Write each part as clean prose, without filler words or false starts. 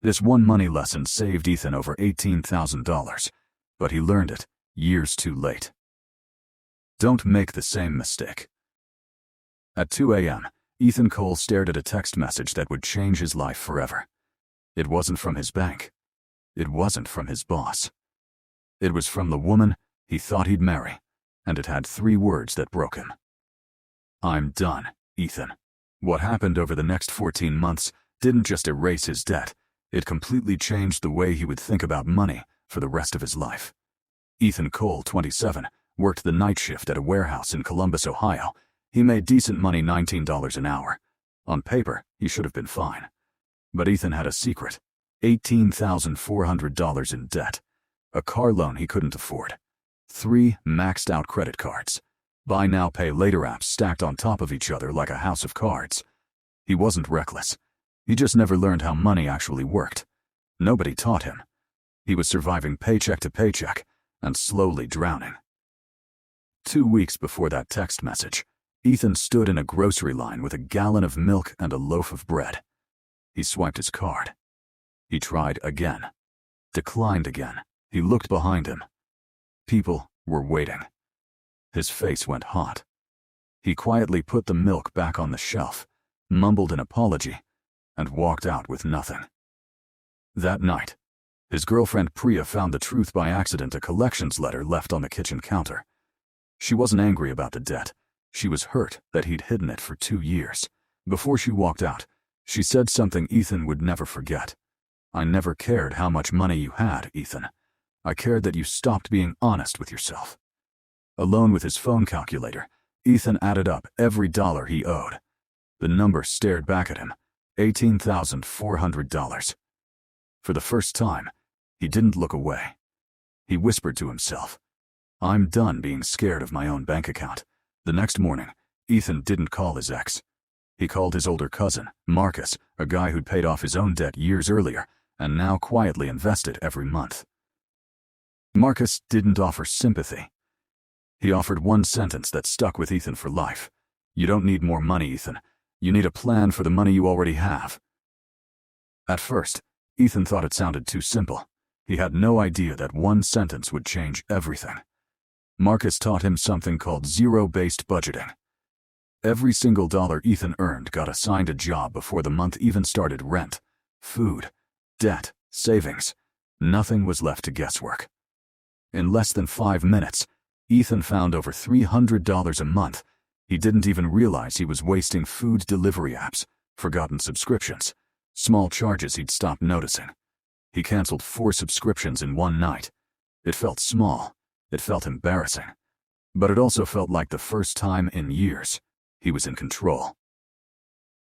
This one money lesson saved Ethan over $18,000, but he learned it years too late. Don't make the same mistake. At 2 a.m., Ethan Cole stared at a text message that would change his life forever. It wasn't from his bank. It wasn't from his boss. It was from the woman he thought he'd marry, and it had 3 words that broke him. I'm done, Ethan. What happened over the next 14 months didn't just erase his debt, it completely changed the way he would think about money for the rest of his life. Ethan Cole, 27, worked the night shift at a warehouse in Columbus, Ohio. He made decent money, $19 an hour. On paper, he should have been fine. But Ethan had a secret: $18,400 in debt, a car loan he couldn't afford, 3 maxed-out credit cards, buy now, pay later apps stacked on top of each other like a house of cards. He wasn't reckless. He just never learned how money actually worked. Nobody taught him. He was surviving paycheck to paycheck and slowly drowning. 2 weeks before that text message, Ethan stood in a grocery line with a gallon of milk and a loaf of bread. He swiped his card. He tried again. Declined again. He looked behind him. People were waiting. His face went hot. He quietly put the milk back on the shelf, mumbled an apology, and walked out with nothing. That night, his girlfriend Priya found the truth by accident: a collections letter left on the kitchen counter. She wasn't angry about the debt. She was hurt that he'd hidden it for 2 years. Before she walked out, she said something Ethan would never forget. I never cared how much money you had, Ethan. I cared that you stopped being honest with yourself. Alone with his phone calculator, Ethan added up every dollar he owed. The number stared back at him: $18,400. For the first time, he didn't look away. He whispered to himself, I'm done being scared of my own bank account. The next morning, Ethan didn't call his ex. He called his older cousin, Marcus, a guy who'd paid off his own debt years earlier and now quietly invested every month. Marcus didn't offer sympathy. He offered one sentence that stuck with Ethan for life. You don't need more money, Ethan. You need a plan for the money you already have. At first, Ethan thought it sounded too simple. He had no idea that one sentence would change everything. Marcus taught him something called zero-based budgeting. Every single dollar Ethan earned got assigned a job before the month even started: rent, food, debt, savings. Nothing was left to guesswork. In less than 5 minutes, Ethan found over $300 a month. He didn't even realize he was wasting food delivery apps, forgotten subscriptions, small charges he'd stopped noticing. He canceled 4 subscriptions in one night. It felt small. It felt embarrassing. But it also felt like the first time in years he was in control.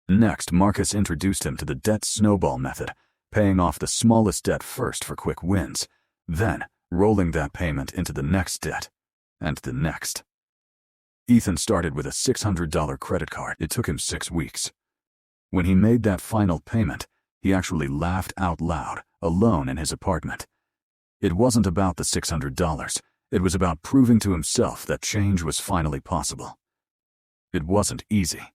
Next, Marcus introduced him to the debt snowball method, paying off the smallest debt first for quick wins, then rolling that payment into the next debt, and the next. Ethan started with a $600 credit card. It took him 6 weeks. When he made that final payment, he actually laughed out loud, alone in his apartment. It wasn't about the $600. It was about proving to himself that change was finally possible. It wasn't easy.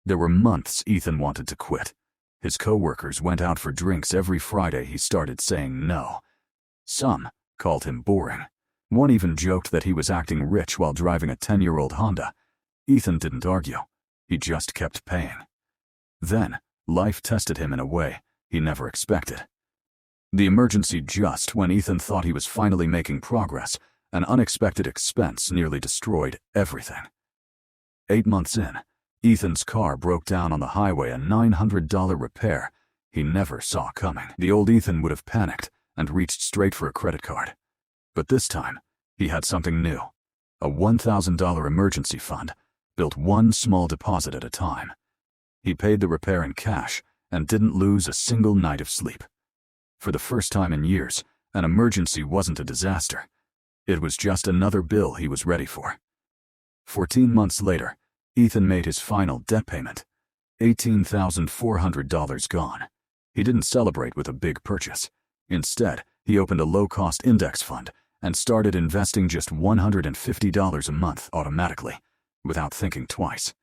There were months Ethan wanted to quit. His coworkers went out for drinks every Friday. He started saying no. Some called him boring. One even joked that he was acting rich while driving a 10-year-old Honda. Ethan didn't argue. He just kept paying. Then, life tested him in a way he never expected. The emergency just when Ethan thought he was finally making progress, an unexpected expense nearly destroyed everything. 8 months in, Ethan's car broke down on the highway, a $900 repair he never saw coming. The old Ethan would have panicked and reached straight for a credit card. But this time, he had something new: a $1,000 emergency fund, built one small deposit at a time. He paid the repair in cash and didn't lose a single night of sleep. For the first time in years, an emergency wasn't a disaster. It was just another bill he was ready for. 14 months later, Ethan made his final debt payment. $18,400 gone. He didn't celebrate with a big purchase. Instead, he opened a low-cost index fund and started investing just $150 a month automatically, without thinking twice.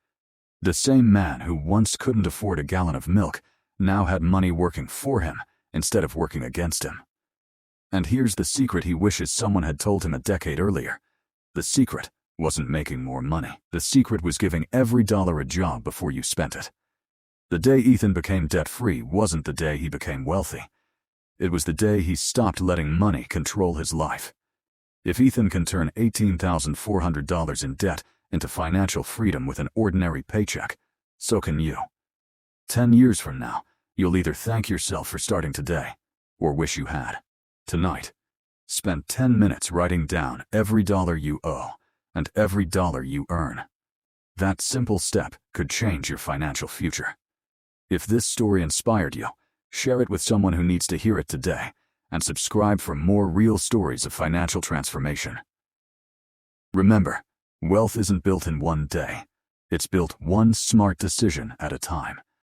The same man who once couldn't afford a gallon of milk now had money working for him instead of working against him. And here's the secret he wishes someone had told him a decade earlier. The secret wasn't making more money. The secret was giving every dollar a job before you spent it. The day Ethan became debt-free wasn't the day he became wealthy. It was the day he stopped letting money control his life. If Ethan can turn $18,400 in debt into financial freedom with an ordinary paycheck, so can you. 10 years from now, you'll either thank yourself for starting today or wish you had. Tonight, spend 10 minutes writing down every dollar you owe and every dollar you earn. That simple step could change your financial future. If this story inspired you, share it with someone who needs to hear it today, and subscribe for more real stories of financial transformation. Remember, wealth isn't built in one day. It's built one smart decision at a time.